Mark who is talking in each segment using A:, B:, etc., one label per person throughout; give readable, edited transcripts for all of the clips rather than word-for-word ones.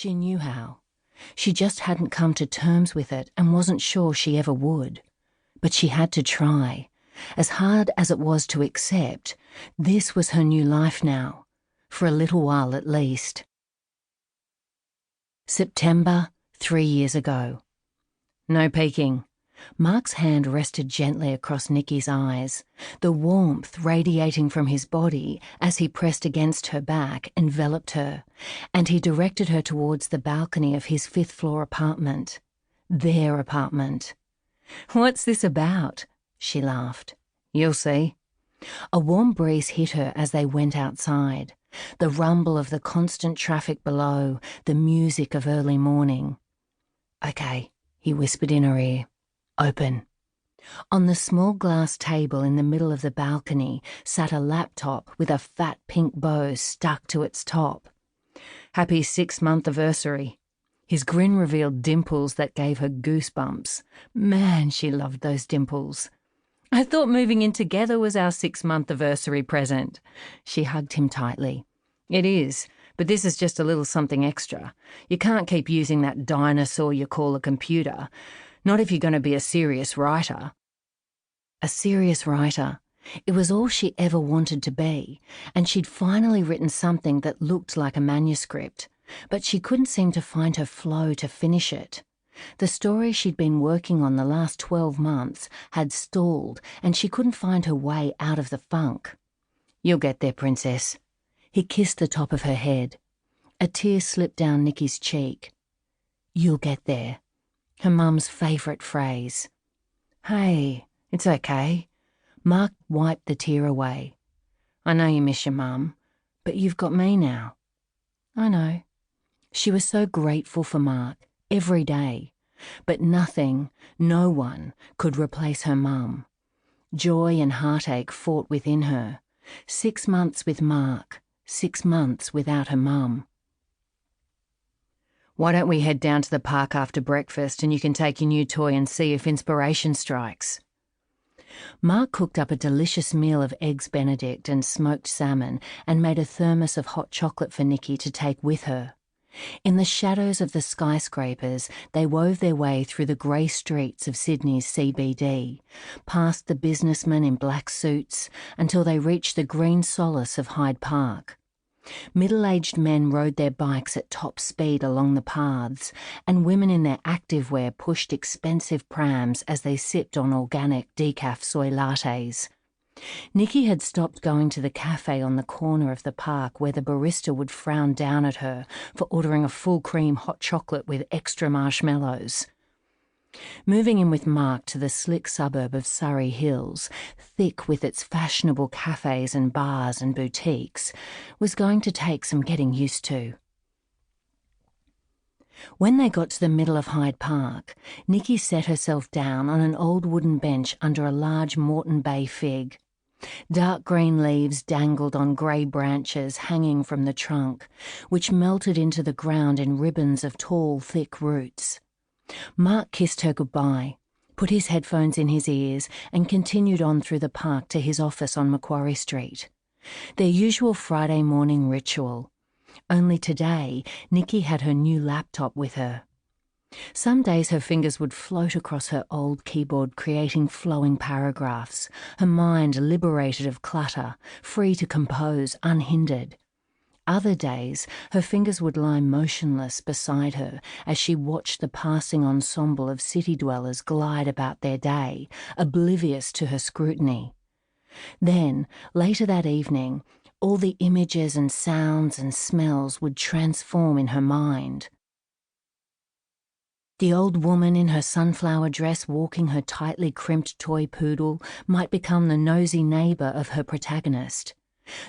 A: She knew how. She just hadn't come to terms with it and wasn't sure she ever would. But she had to try. As hard as it was to accept, this was her new life now, for a little while at least. September, 3 years ago. No peeking. Mark's hand rested gently across Nikki's eyes. The warmth radiating from his body as he pressed against her back enveloped her, and he directed her towards the balcony of his fifth-floor apartment. Their apartment. "What's this about?" she laughed. "You'll see." A warm breeze hit her as they went outside. The rumble of the constant traffic below, the music of early morning. "Okay," he whispered in her ear. "Open." On the small glass table in the middle of the balcony sat a laptop with a fat pink bow stuck to its top. "Happy 6th anniversary." His grin revealed dimples that gave her goosebumps. Man, she loved those dimples. "I thought moving in together was our 6th anniversary present." She hugged him tightly. "It is, but this is just a little something extra. You can't keep using that dinosaur you call a computer. Not if you're going to be a serious writer." A serious writer. It was all she ever wanted to be, and she'd finally written something that looked like a manuscript, but she couldn't seem to find her flow to finish it. The story she'd been working on the last 12 months had stalled, and she couldn't find her way out of the funk. "You'll get there, Princess." He kissed the top of her head. A tear slipped down Nikki's cheek. "You'll get there." Her mum's favourite phrase. "Hey, it's okay." Mark wiped the tear away. "I know you miss your mum, but you've got me now." "I know." She was so grateful for Mark, every day. But nothing, no one, could replace her mum. Joy and heartache fought within her. 6 months with Mark, 6 months without her mum. "Why don't we head down to the park after breakfast and you can take your new toy and see if inspiration strikes?" Mark cooked up a delicious meal of eggs Benedict and smoked salmon and made a thermos of hot chocolate for Nikki to take with her. In the shadows of the skyscrapers, they wove their way through the grey streets of Sydney's CBD, past the businessmen in black suits, until they reached the green solace of Hyde Park. Middle-aged men rode their bikes at top speed along the paths, and women in their activewear pushed expensive prams as they sipped on organic decaf soy lattes. Nikki had stopped going to the cafe on the corner of the park where the barista would frown down at her for ordering a full-cream hot chocolate with extra marshmallows. Moving in with Mark to the slick suburb of Surrey Hills, thick with its fashionable cafes and bars and boutiques, was going to take some getting used to. When they got to the middle of Hyde Park, Nikki set herself down on an old wooden bench under a large Moreton Bay fig. Dark green leaves dangled on grey branches hanging from the trunk, which melted into the ground in ribbons of tall, thick roots. Mark kissed her goodbye, put his headphones in his ears, and continued on through the park to his office on Macquarie Street. Their usual Friday morning ritual. Only today, Nikki had her new laptop with her. Some days her fingers would float across her old keyboard, creating flowing paragraphs, her mind liberated of clutter, free to compose unhindered. Other days, her fingers would lie motionless beside her as she watched the passing ensemble of city dwellers glide about their day, oblivious to her scrutiny. Then, later that evening, all the images and sounds and smells would transform in her mind. The old woman in her sunflower dress walking her tightly crimped toy poodle might become the nosy neighbour of her protagonist.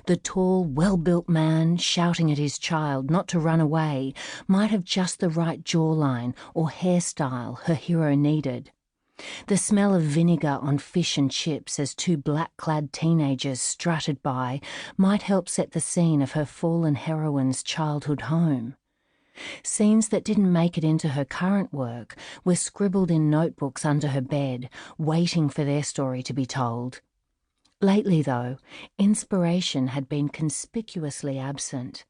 A: The tall, well-built man shouting at his child not to run away might have just the right jawline or hairstyle her hero needed. The smell of vinegar on fish and chips as 2 black-clad teenagers strutted by might help set the scene of her fallen heroine's childhood home. Scenes that didn't make it into her current work were scribbled in notebooks under her bed, waiting for their story to be told. Lately, though, inspiration had been conspicuously absent.